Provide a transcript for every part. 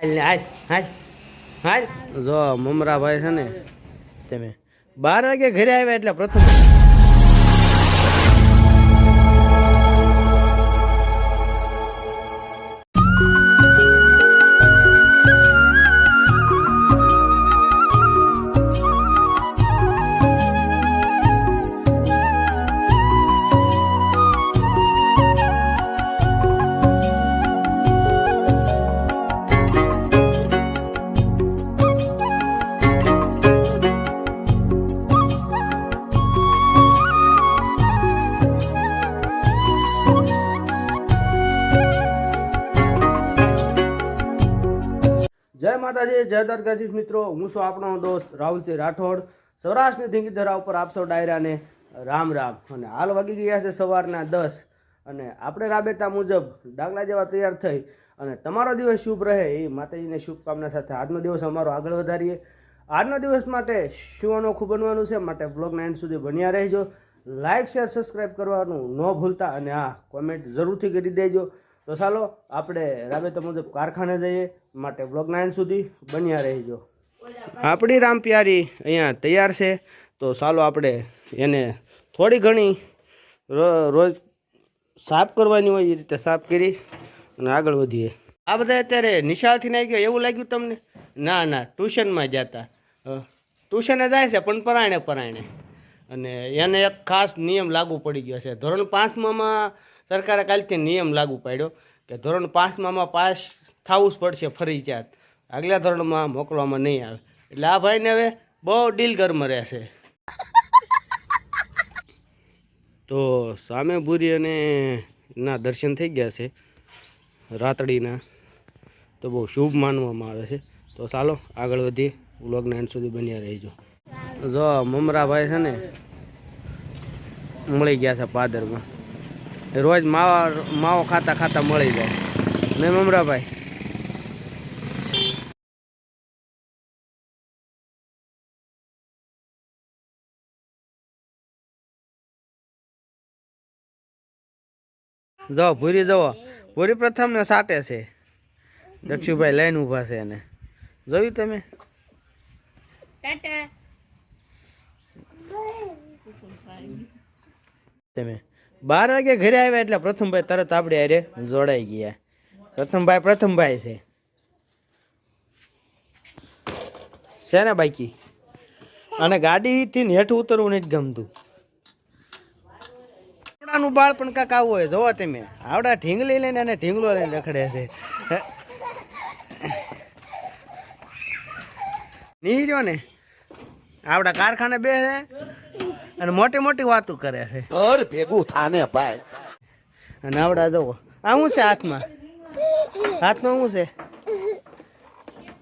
હાલ હાલ હાલ જો મમરાભાઈ છે ને તમે 12 વાગે ઘરે આવ્યા એટલે પ્રથમ જય માતાજી જય દ્વારકાધીશ મિત્રો, હું છું આપણો દોસ્ત રાહુલસિંહ રાઠોડ. સૌરાષ્ટ્રની ધીંગી ધરા ઉપર આપસો ડાયરાને રામ રામ. અને હાલ વાગી ગયા છે સવારના 10 અને આપણે રાબેતા મુજબ ડાગલા જેવા તૈયાર થઈ અને તમારો દિવસ શુભ રહે એ માતાજીને શુભકામના સાથે આજનો દિવસ અમારો આગળ વધારીએ. આજનો દિવસ માટે શું અનોખું બનવાનું છે માટે બ્લોગના એન્ડ સુધી બન્યા રહેજો. લાઇક શેર સબસ્ક્રાઈબ કરવાનું ન ભૂલતા અને હા કોમેન્ટ જરૂરથી કરી દેજો. તો ચાલો આપણે રાબેતા મુજબ કારખાને જઈએ માટે બ્લોગના એન્ડ સુધી બન્યા રહેજો. આપણી રામ પ્યારી અહીંયા તૈયાર છે તો ચાલો આપણે એને થોડી ઘણી રોજ સાફ કરવાની હોય એ રીતે સાફ કરી અને આગળ વધીએ. આ બધા અત્યારે નિશાળથી આવી ગયો એવું લાગ્યું તમને? ના ના, ટ્યુશનમાં જતા. ટ્યુશને જાય છે પણ પરાયણે અને એને એક ખાસ નિયમ લાગુ પડી ગયો છે. ધોરણ 5માં સરકારે કાલથી નિયમ લાગુ પાડ્યો કે ધોરણ 5માં પાસ થવું જ પડશે ફરજિયાત, આગલા ધોરણમાં મોકલવામાં નહીં આવે. એટલે આ ભાઈને હવે બહુ ડીલગરમાં રહેશે. તો સામે ભૂરી અને ના દર્શન થઈ ગયા છે રાતડીના, તો બહુ શુભ માનવામાં આવે છે. તો ચાલો આગળ વધીએ, વ્લોગના એન્ડ સુધી બન્યા રહીજો. જો મમરાભાઈ છે ને મળી ગયા છે પાદરમાં. રોજ માવો ખાતા ખાતા મળી જાય ને મમરાભાઈ. જો ભૂરી જવો, ભૂરી પ્રથમ ને સાટે છે. દક્ષુભાઈ લાઈન ઊભા છે એને જોયું તમે? તમે 12 વાગે ઘરે આવ્યા એટલે પ્રથમભાઈ તરત આપણે અરે જોડાઈ ગયા. પ્રથમભાઈ છે ને બાકી. અને ગાડીથી હેઠું ઉતરવું નથી ગમતું. નું બાળ પણ કાંક આવું હોય જોવો તમે. આવડા ઢીંગલી લઈને અને ઢીંગલો લઈને રખડે છે. નીર્યો ને આવડા કારખાને બે છે અને મોટી મોટી વાતો કરે છે. ઘર ભેગું થાને ભાઈ. અને આવડા જોવો આ શું છે હાથમાં શું છે?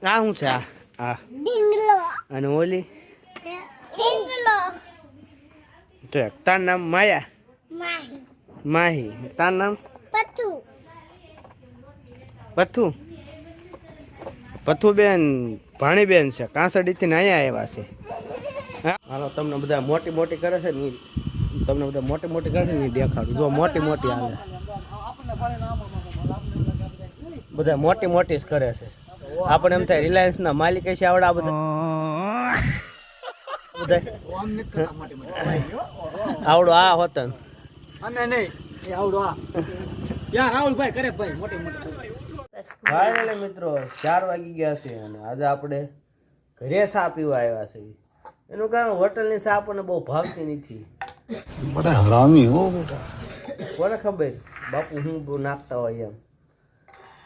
આ શું છે? આ અને ઓલી તાર નામ માયા? માહી. તાર નામ પથ્થુ બેન ભાણીબેન છે કાંસડીથી અહીંયા આવ્યા છે. હાલો તમને બધા મોટી મોટી કરે છે ને, દેખાડું. જો મોટી હાલે બધા મોટી જ કરે છે. આપણે એમ થાય રિલાયન્સ ના માલિક છે આવડા બધા આવડો આ હોતન ફાઇનલી મિત્રો 4 વાગી ગયા છે અને આજે આપણે ઘરે ચા પીવા આવ્યા છે. એનું કારણ હોટલની ચા આપણને બહુ ભાવતી નથી. બડા હરામી હો બેટા. કોને ખબર બાપુ હું નાખતા હોય એમ.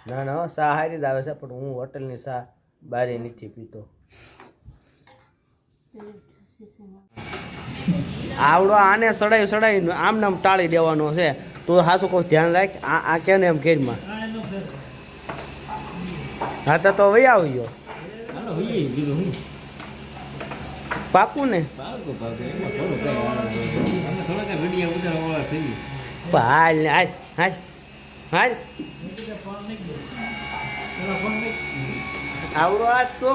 ના ચા હારી જ આવે છે પણ હું હોટલની ચા બારે નથી પીતો. આવડો આને સડાઈ આમ નામ ટાળી દેવાનો છે. તું હાસું કહું ધ્યાન રાખ. આ કેને એમ ઘેરમાં હા તો વહી આવી ગયો પાકું ને. હાલ આવડો આ તો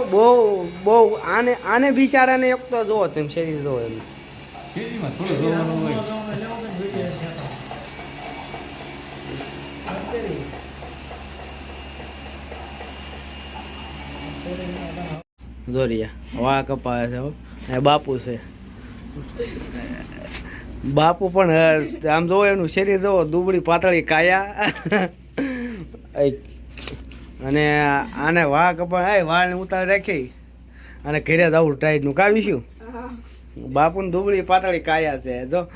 બહુ આને બિચારાને એક તો જોવો તેમ શરીર જોવો એમ. જોરિયા વાહ કપાવે છે હો. એ બાપુ છે. બાપુ પણ આમ જોવો એનું શરીર જોવો દુબળી પાતળી કાયા અને આને વાળ કપા વાળ ને ઉતારી રાખી અને ઘરે જવું ટાઈટ નું કાવીશું. બાપુ ને દુબળી પાતળી કાયા છે જો